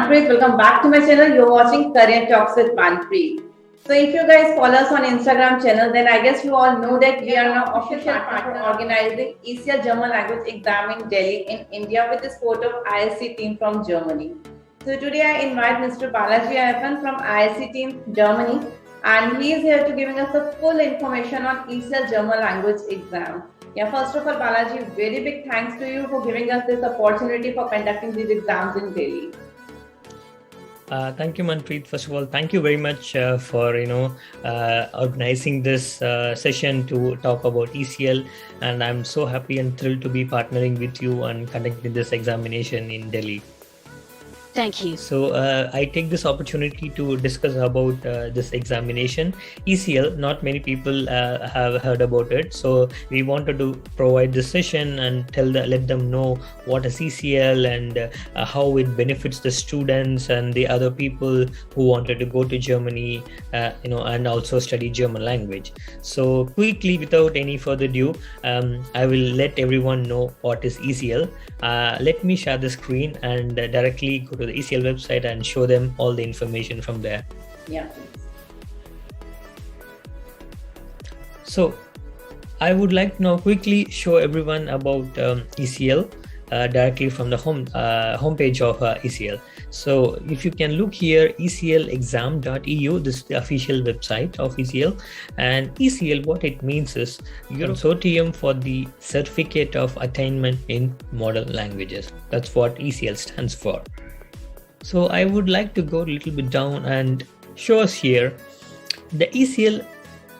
Manpreet. Welcome back to my channel. You're watching Career Talks with Manpreet. So if you guys follow us on Instagram channel, then I guess you all know that we are now official partner for organizing ECL German language exam in Delhi in India with the support of ISC team from Germany. So today I invite Mr. Balaji Ayyappan from ISC team Germany, and he is here to giving us the full information on ECL German language exam. Yeah, first of all, Balaji, very big thanks to you for giving us this opportunity for conducting these exams in Delhi. Thank you, Manpreet. First of all, thank you very much for organizing this session to talk about ECL, and I'm so happy and thrilled to be partnering with you and conducting this examination in Delhi. Thank you. So I take this opportunity to discuss about this examination. ECL, not many people have heard about it. So we wanted to provide this session and let them know what is ECL and how it benefits the students and the other people who wanted to go to Germany, and also study German language. So quickly, without any further ado, I will let everyone know what is ECL. Let me share the screen and directly go to the ECL website and show them all the information from there. Yeah. So I would like to now quickly show everyone about ECL directly from the homepage of ECL. So if you can look here, eclexam.eu, this is the official website of ECL. And ECL, what it means is Consortium for the Certificate of Attainment in Modern Languages. That's what ECL stands for. So I would like to go a little bit down and show us here the ECL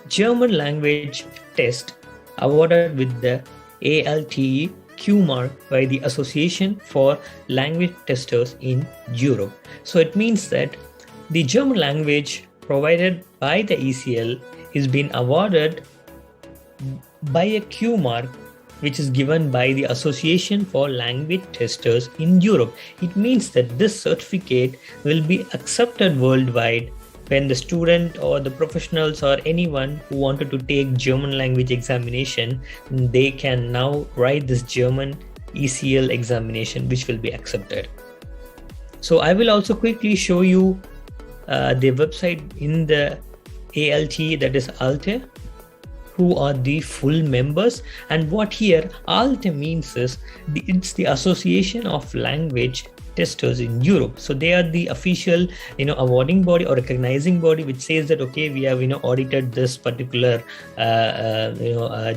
German language test awarded with the ALTE Q mark by the Association for Language Testers in Europe. So it means that the German language provided by the ECL is being awarded by a Q mark, which is given by the Association for Language Testers in Europe. It means that this certificate will be accepted worldwide when the student or the professionals or anyone who wanted to take German language examination, they can now write this German ECL examination, which will be accepted. So I will also quickly show you the website in the ALTE, that is ALTE, who are the full members. And what here ALTE means is it's the Association of Language Testers in Europe. So they are the official awarding body or recognizing body, which says that okay, we have audited this particular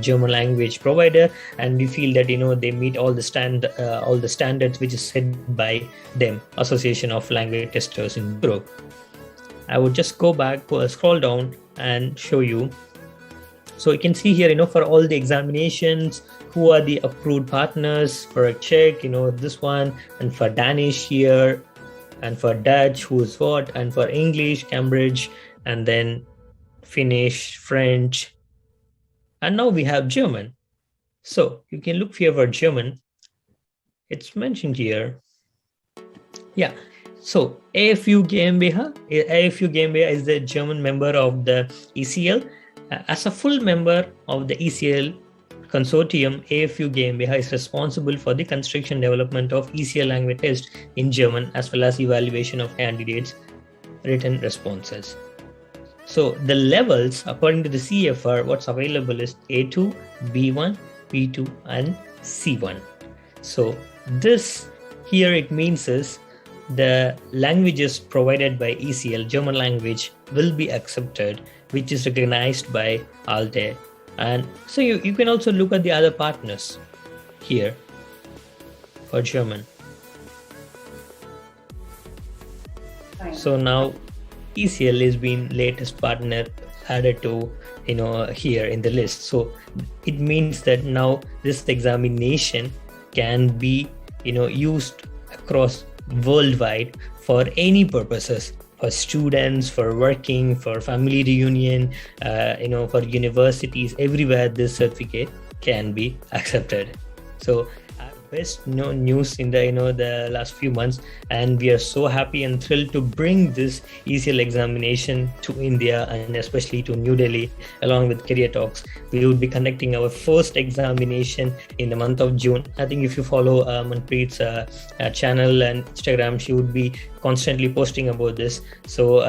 German language provider, and we feel that they meet all the standards which is set by them, Association of Language Testers in Europe. I would just go back, scroll down and show you. So you can see here, for all the examinations, who are the approved partners for Czech, this one, and for Danish here, and for Dutch, who's what, and for English, Cambridge, and then Finnish, French, and now we have German. So you can look here for German. It's mentioned here. Yeah. So AFU GmbH is the German member of the ECL. As a full member of the ECL consortium, AFU GmbH is responsible for the construction development of ECL language test in German, as well as evaluation of candidates' written responses. So the levels, according to the CFR, what's available is A2, B1, B2, and C1. So this here, it means is the languages provided by ECL, German language, will be accepted, which is recognized by ALTE. And so you can also look at the other partners here for German. Fine. So now ECL is being latest partner added to here in the list. So it means that now this examination can be used across worldwide for any purposes, for students, for working, for family reunion, for universities, everywhere this certificate can be accepted. So best news in the the last few months, and we are so happy and thrilled to bring this ECL examination to India and especially to New Delhi along with Career Talks. We would be conducting our first examination in the month of June. I think if you follow Manpreet's channel and Instagram, she would be constantly posting about this. So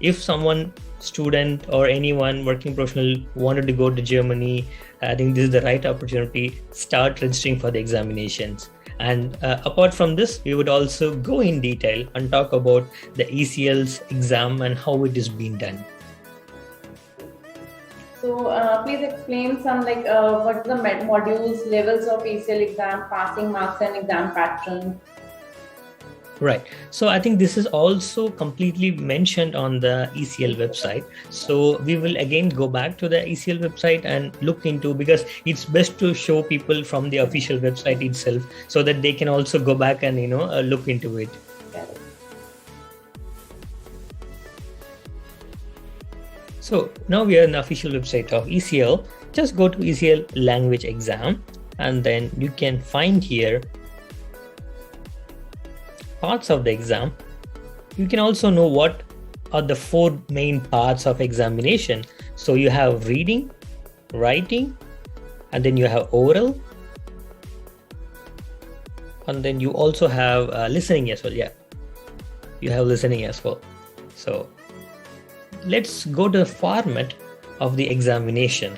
if someone, student or anyone working professional wanted to go to Germany, I think this is the right opportunity. Start registering for the examinations. And apart from this, we would also go in detail and talk about the ECL's exam and how it is being done. So please explain some what the modules, levels of ECL exam, passing marks and exam pattern. Right. So I think this is also completely mentioned on the ECL website. So we will again go back to the ECL website and look into, because it's best to show people from the official website itself so that they can also go back and look into it. So now we are in the official website of ECL. Just go to ECL language exam, and then you can find here parts of the exam. You can also know what are the 4 main parts of examination. So you have reading, writing, and then you have oral, and then you also have listening as well. Yeah, you have listening as well. So let's go to the format of the examination.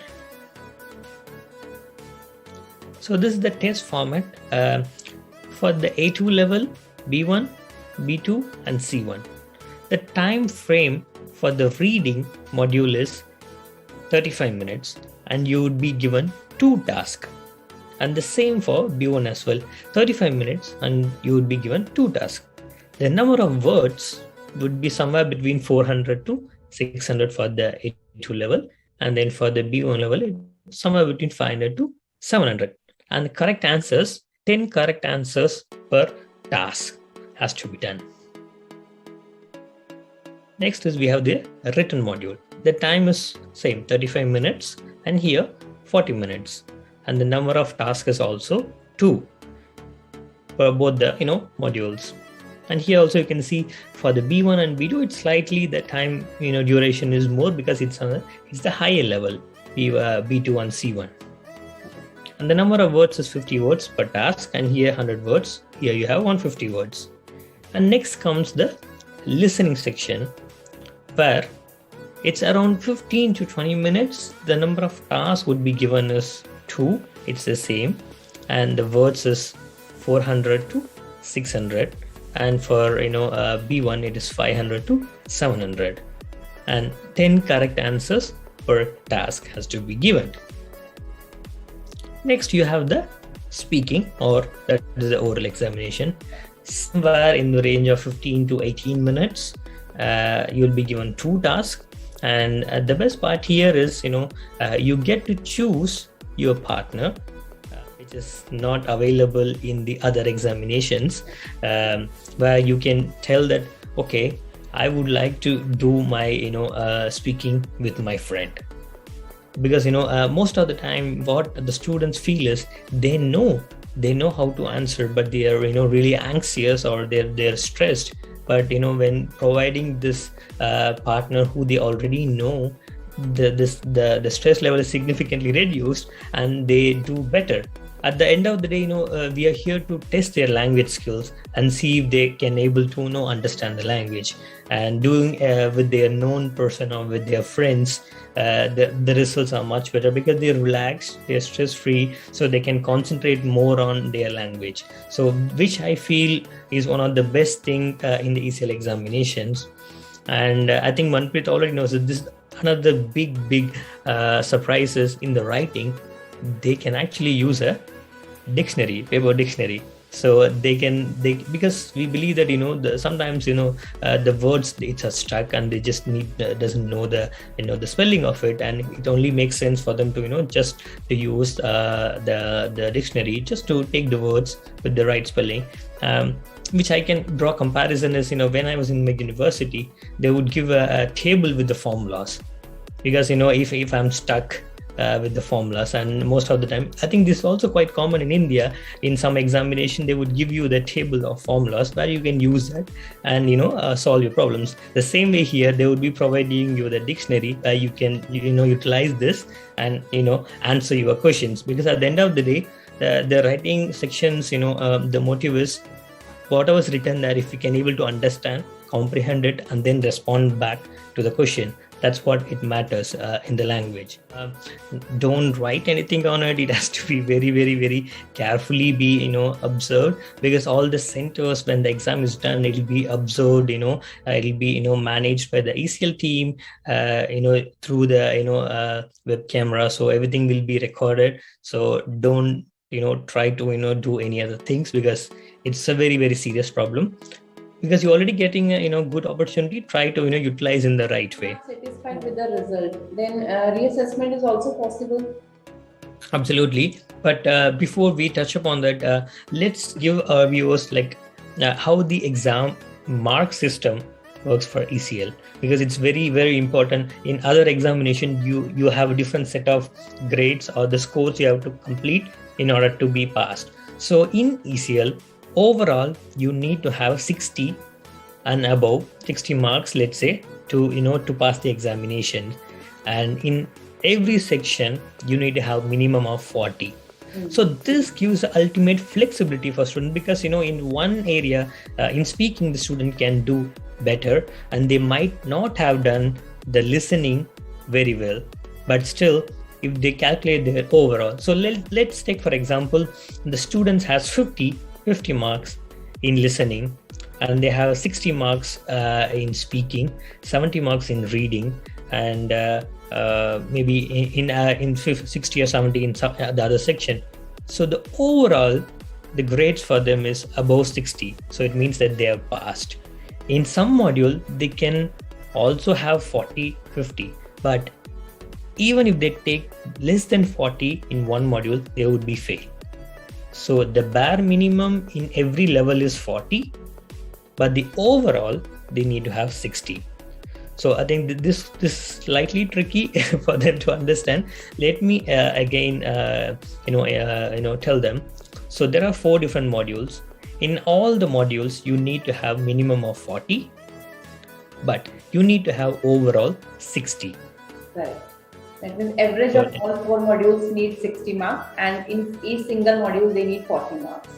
So this is the test format for the A2 level, B1, B2 and C1. The time frame for the reading module is 35 minutes and you would be given 2 tasks. And the same for B1 as well, 35 minutes and you would be given 2 tasks. The number of words would be somewhere between 400 to 600 for the A2 level, and then for the B1 level, it's somewhere between 500 to 700. And the correct answers, 10 correct answers per task has to be done. Next is we have the written module. The time is same, 35 minutes, and here 40 minutes. And the number of tasks is also 2 for both the modules. And here also you can see for the B1 and B2, it's slightly the time duration is more because it's the higher level, B2 and C1. And the number of words is 50 words per task, and here 100 words. Here you have 150 words. And next comes the listening section, where it's around 15 to 20 minutes. The number of tasks would be given as 2. It's the same, and the words is 400 to 600. And for B1 it is 500 to 700, and 10 correct answers per task has to be given. Next you have the speaking, or that is the oral examination, somewhere in the range of 15 to 18 minutes. You'll be given 2 tasks, and the best part here is you get to choose your partner, which is not available in the other examinations, where you can tell that, okay, I would like to do my speaking with my friend. Because most of the time what the students feel is they know how to answer, but they are really anxious, or they're stressed. But when providing this partner who they already know, the stress level is significantly reduced and they do better. At the end of the day, we are here to test their language skills and see if they can able to understand the language. And doing with their known person or with their friends, the results are much better because they're relaxed, they're stress-free, so they can concentrate more on their language. So which I feel is one of the best thing in the ECL examinations. And I think Manpreet already knows that this another big surprises in the writing. They can actually use a dictionary, paper dictionary. So because we believe that sometimes the words it's stuck and they just doesn't know the the spelling of it, and it only makes sense for them to just to use the dictionary just to take the words with the right spelling. Which I can draw comparison is when I was in my university, they would give a table with the formulas, because if I'm stuck with the formulas, and most of the time I think this is also quite common in India. In some examination they would give you the table of formulas where you can use that and solve your problems. The same way here they would be providing you the dictionary where you can utilize this and answer your questions, because at the end of the day the writing sections, the motive is whatever is written there, if you can able to understand, comprehend it, and then respond back to the question. That's what it matters in the language. Don't write anything on it. It has to be very, very, very carefully be observed, because all the centers when the exam is done, it'll be observed. It'll be managed by the ECL team. Through the web camera, so everything will be recorded. So don't try to do any other things, because it's a very, very serious problem. Because you're already getting a good opportunity, try to utilize in the right way. Satisfied with the result, then reassessment is also possible. Absolutely, but before we touch upon that, let's give our viewers how the exam mark system works for ECL, because it's very, very important. In other examination you have a different set of grades or the scores you have to complete in order to be passed. So in ECL, overall you need to have 60 and above, 60 marks, let's say, to pass the examination. And in every section you need to have minimum of 40. So this gives the ultimate flexibility for students, because in one area in speaking the student can do better and they might not have done the listening very well, but still if they calculate their overall. So let's take for example, the students has 50 marks in listening, and they have 60 marks in speaking, 70 marks in reading, and maybe in 60 or 70 in the other section. So the overall, the grades for them is above 60. So it means that they have passed. In some module, they can also have 40, 50, but even if they take less than 40 in one module, they would be fail. So the bare minimum in every level is 40, but the overall they need to have 60. So I think this is slightly tricky for them to understand. Let me again tell them. So there are 4 different modules. In all the modules you need to have minimum of 40, but you need to have overall 60. Right. That means average of all 4 modules need 60 marks, and in each single module they need 40 marks.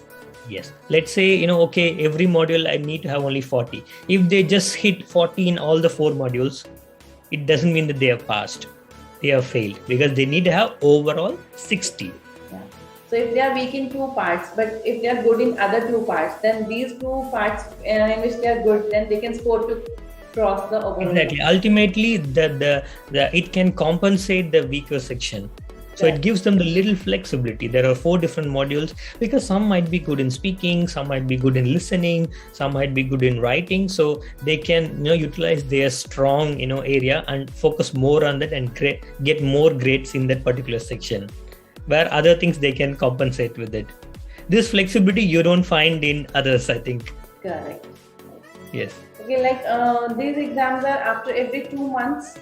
Yes. Let's say, okay, every module I need to have only 40. If they just hit 40 in all the 4 modules, it doesn't mean that they have passed. They have failed, because they need to have overall 60. Yeah. So if they are weak in 2 parts, but if they are good in other 2 parts, then these 2 parts in which they are good, then they can score to cross the overall. Exactly. Ultimately, the it can compensate the weaker section. So it gives them the little flexibility. There are 4 different modules, because some might be good in speaking, some might be good in listening, some might be good in writing. So they can utilize their strong area and focus more on that and get more grades in that particular section, where other things they can compensate with it. This flexibility you don't find in others, I think. Correct. Yes. Okay, these exams are after every 2 months.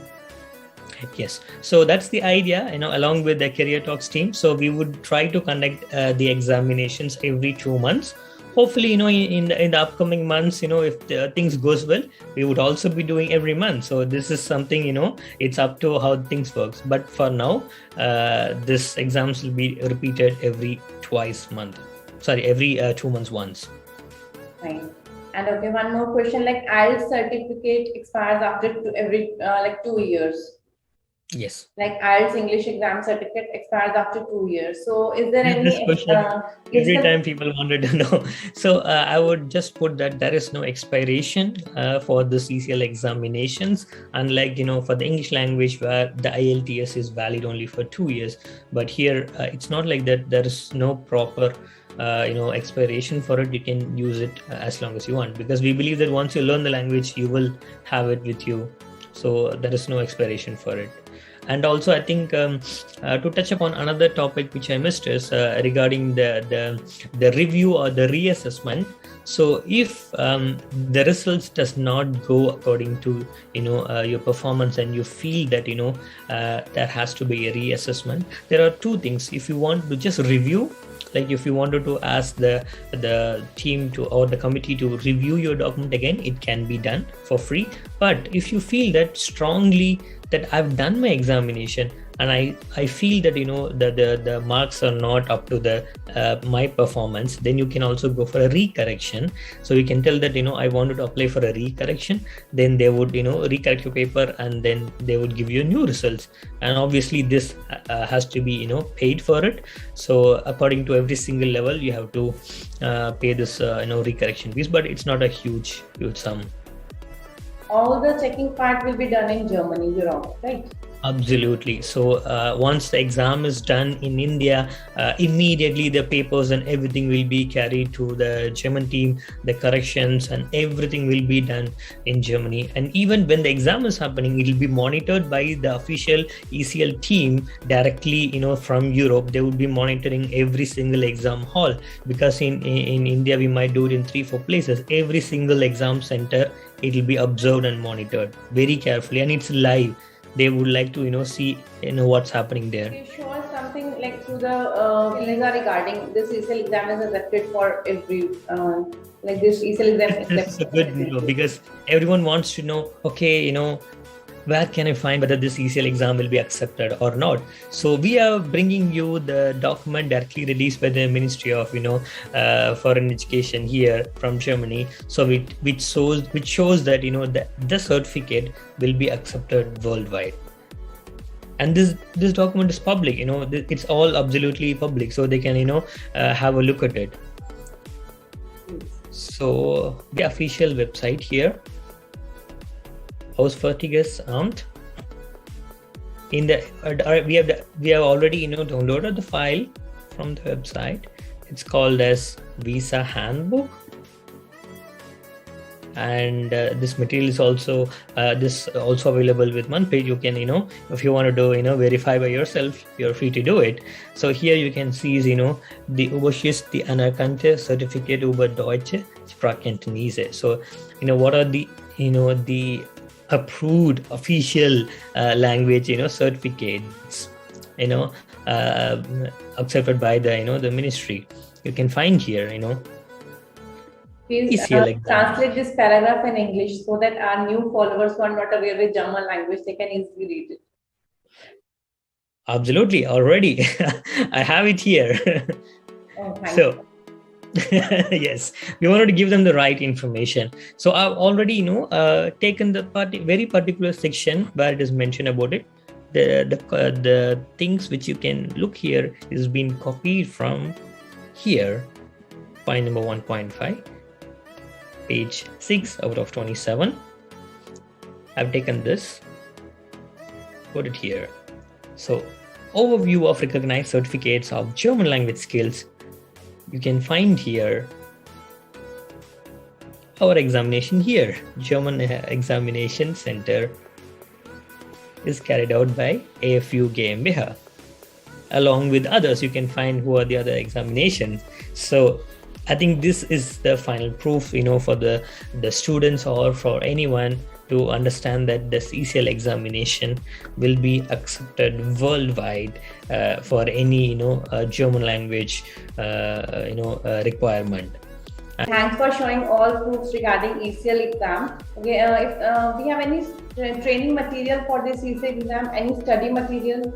Yes, so that's the idea, along with the Career Talks team. So we would try to conduct the examinations every 2 months. Hopefully, in the upcoming months, if things goes well, we would also be doing every month. So this is something, it's up to how things works. But for now, this exams will be repeated every 2 months once. Fine. And okay, one more question, IELTS certificate expires after every 2 years. Yes. IELTS English exam certificate expires after 2 years. So is there any... This question, every time people wanted to know. So I would just put that there is no expiration for the ECL examinations, unlike, for the English language where the IELTS is valid only for 2 years. But here it's not like that. There is no proper expiration for it. You can use it as long as you want, because we believe that once you learn the language, you will have it with you. So there is no expiration for it. And also, I think to touch upon another topic which I missed is regarding the review or the reassessment. So if the results does not go according to your performance, and you feel that there has to be a reassessment, there are two things. If you want to just review, like if you wanted to ask the team to, or the committee to review your document again, it can be done for free. But if you feel that strongly that I've done my examination and I feel that the marks are not up to the my performance, then you can also go for a recorrection. So you can tell that I wanted to apply for a recorrection, then they would recorrect your paper, and then they would give you new results. And obviously this has to be paid for it. So according to every single level, you have to pay this recorrection fees, but it's not a huge sum. All the checking part will be done in Germany, Europe, right? Absolutely. So once the exam is done in India, immediately the papers and everything will be carried to the German team. The corrections and everything will be done in Germany. And even when the exam is happening, it will be monitored by the official ECL team directly, from Europe. They would be monitoring every single exam hall, because in India we might do it in 3-4 places. Every single exam center, it will be observed and monitored very carefully, and it's live. They would like to see what's happening there. Can you show us something like through the visa regarding this ECL exam is accepted for every like this ECL exam? It's a good because everyone wants to know, okay, where can I find whether this ECL exam will be accepted or not? So we are bringing you the document directly released by the Ministry of Foreign Education here from Germany. So which shows that the certificate will be accepted worldwide. And this document is public. It's all absolutely public, so they can have a look at it. So the official website here, Auswärtiges Amt. In the we have already downloaded the file from the website. It's called as Visa Handbook, and this material is also available with Manpreet. You can if you want to verify by yourself, you're free to do it. So here you can see the Oberschrift, die anerkannte Certificate über Deutsche Sprachkenntnisse. So what are the approved official language certificates accepted by the ministry. You can find here Please translate this paragraph in English so that our new followers who are not aware with German language, they can easily read it. Absolutely, already I have it here. Oh, thank you. Yes, we wanted to give them the right information. So I've already taken the very particular section where it is mentioned about it. The things which you can look here is being copied from here, point number 1.5, page 6 out of 27. I've taken this, put it here. So overview of recognized certificates of German language skills. You can find here our examination here. German Examination Center is carried out by AFU GmbH. Along with others, you can find who are the other examinations. So I think this is the final proof, for the students or for anyone to understand that this ECL examination will be accepted worldwide for any German language requirement. Thanks for showing all proofs regarding ECL exam. Okay, if we have any training material for this ECL exam, any study material?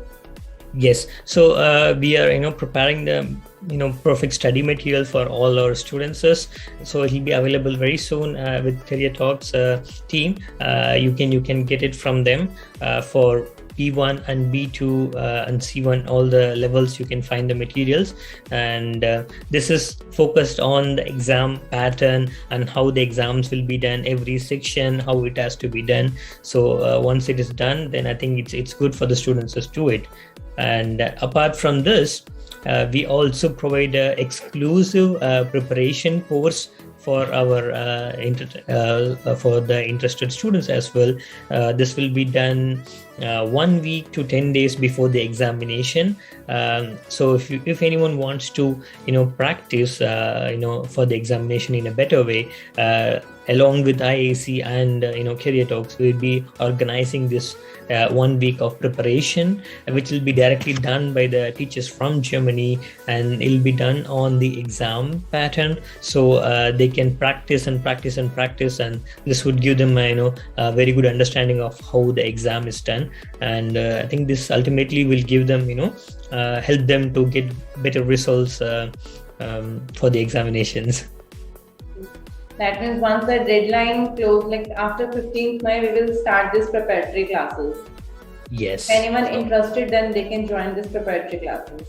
Yes, so we are preparing the perfect study material for all our students. So it will be available very soon with Career Talks team. You can get it from them for B1 and B2 and C1, all the levels. You can find the materials, and this is focused on the exam pattern and how the exams will be done, every section, how it has to be done. So once it is done, then I think it's good for the students to do it. And apart from this, we also provide an exclusive preparation course for our for the interested students as well. This will be done 1 week to 10 days before the examination. So if anyone wants to practice for the examination in a better way, along with IAC and career talks, we'll be organizing this 1 week of preparation, which will be directly done by the teachers from Germany, and it'll be done on the exam pattern, so they can practice and practice and practice, and this would give them a very good understanding of how the exam is done. And I think this ultimately will give them help them to get better results for the examinations. That means once the deadline closed, like after 15th May, we will start this preparatory classes. Yes. If anyone interested, then they can join this preparatory classes.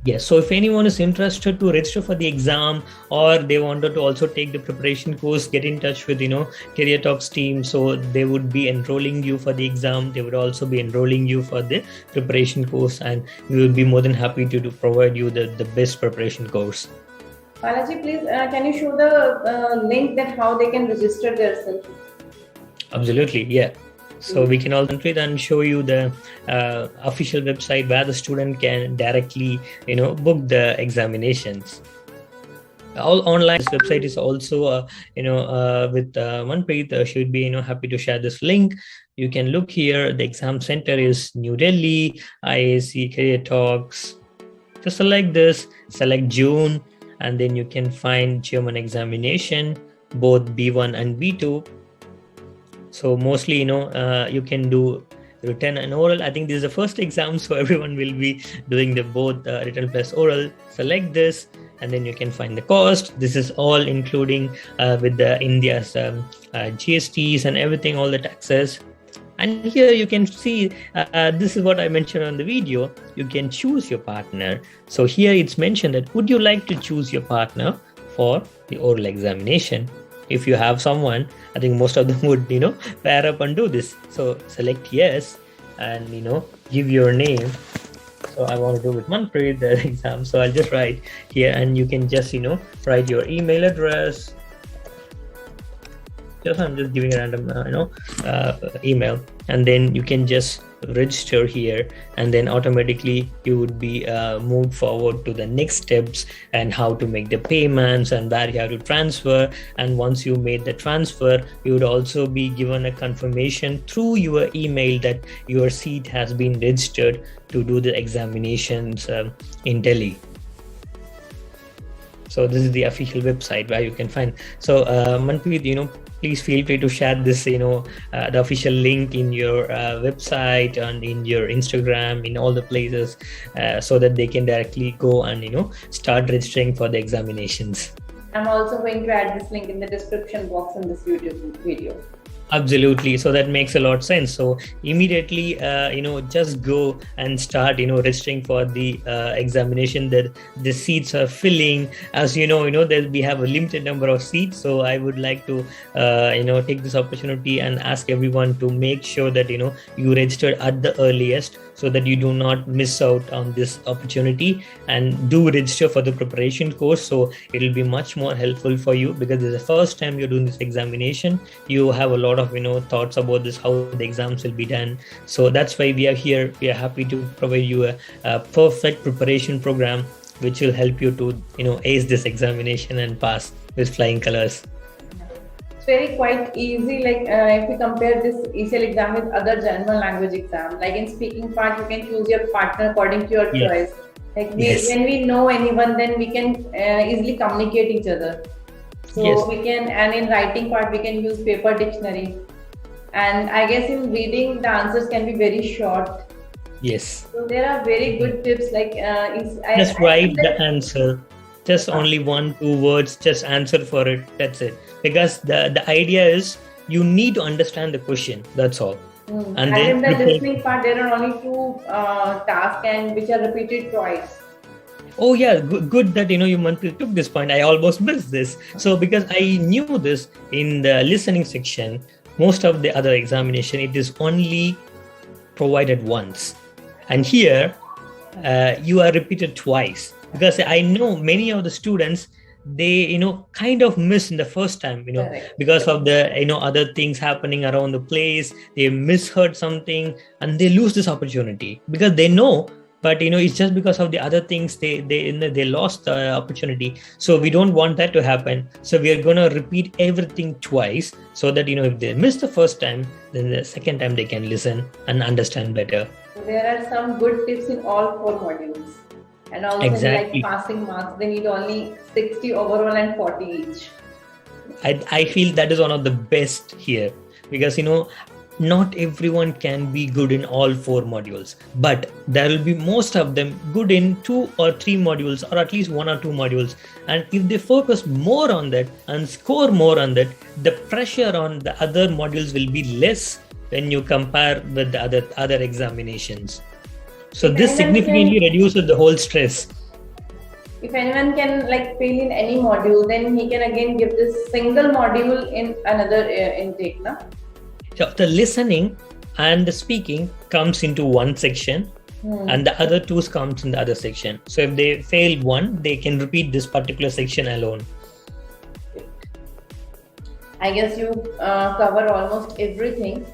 Yes. So if anyone is interested to register for the exam, or they wanted to also take the preparation course, get in touch with Career Talks team. So they would be enrolling you for the exam. They would also be enrolling you for the preparation course, and we will be more than happy to provide you the best preparation course. Balaji, please, can you show the link that how they can register themselves? Absolutely, yeah. So we can also then show you the official website where the student can directly, book the examinations. All online. This website is also, with Manpreet. Should be, happy to share this link. You can look here. The exam center is New Delhi, IAC Career Talks. Just select this, select June, and then you can find German examination, both B1 and B2. So mostly, you can do written and oral. I think this is the first exam, so everyone will be doing the both written plus oral. Select this, and then you can find the cost. This is all including with the India's GSTs and everything, all the taxes. And here you can see, this is what I mentioned on the video. You can choose your partner. So here it's mentioned that would you like to choose your partner for the oral examination? If you have someone, I think most of them would, pair up and do this. So select yes, and, give your name. So I want to do with Manpreet the exam. So I'll just write here, and you can just, write your email address. I'm just giving a random, email, and then you can just register here, and then automatically you would be moved forward to the next steps and how to make the payments and where you have to transfer. And once you made the transfer, you would also be given a confirmation through your email that your seat has been registered to do the examinations in Delhi. So this is the official website where you can find. So Manpreet, please feel free to share this, the official link in your website and in your Instagram, in all the places, so that they can directly go and, start registering for the examinations. I'm also going to add this link in the description box in this YouTube video. Absolutely. So that makes a lot of sense. So immediately, just go and start, registering for the examination. That the seats are filling. As that we have a limited number of seats. So I would like to, take this opportunity and ask everyone to make sure that, you register at the earliest, so that you do not miss out on this opportunity, and do register for the preparation course. So it will be much more helpful for you, because this is the first time you're doing this examination. You have a lot of thoughts about this, how the exams will be done. So that's why we are here. We are happy to provide you a perfect preparation program which will help you to ace this examination and pass with flying colors. It's very quite easy, like if we compare this ECL exam with other German language exam, like in speaking part you can choose your partner according to your choice. Like when we know anyone, then we can easily communicate each other. So we can, and in writing part we can use paper dictionary, and I guess in reading the answers can be very short. Yes. So there are very good tips, like just write the answer, just only 1-2 words, just answer for it. That's it. Because the idea is you need to understand the question. That's all. And then in the listening part, there are only 2 tasks, and which are repeated twice. Oh yeah, good that you took this point. I almost missed this. So because I knew this in the listening section, most of the other examination, it is only provided once, and here you are repeated twice. Because I know many of the students, they kind of miss in the first time, Correct. because of the other things happening around the place. They misheard something and they lose this opportunity because they know, but it's just because of the other things they lost the opportunity. So we don't want that to happen. So we are going to repeat everything twice, so that if they miss the first time, then the second time they can listen and understand better. There are some good tips in all 4 modules. And also Exactly. like passing marks, they need only 60 overall and 40 each. I feel that is one of the best here, because not everyone can be good in all 4 modules, but there will be most of them good in 2 or 3 modules, or at least 1 or 2 modules. And if they focus more on that and score more on that, the pressure on the other modules will be less when you compare with the other examinations. So this significantly reduces the whole stress. If anyone can fail in any module, then he can again give this single module in another intake, na? So the listening and the speaking comes into one section, and the other 2 comes in the other section. So if they fail one, they can repeat this particular section alone. I guess you cover almost everything.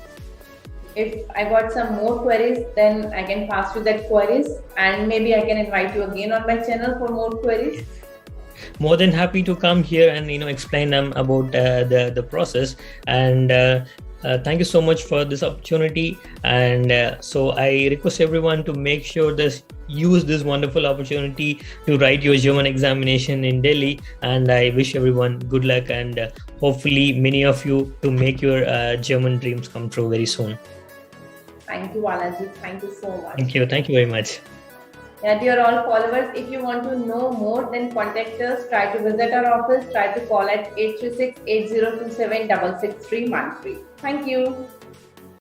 If I got some more queries, then I can pass you that queries, and maybe I can invite you again on my channel for more queries. More than happy to come here and explain them about the process. And thank you so much for this opportunity. And so I request everyone to make sure that use this wonderful opportunity to write your German examination in Delhi. And I wish everyone good luck, and hopefully many of you to make your German dreams come true very soon. Thank you, Balaji. Thank you so much. Thank you very much. Yeah, dear all followers, if you want to know more, then contact us. Try to visit our office. Try to call at 836-8027-663 Manpreet. Thank you.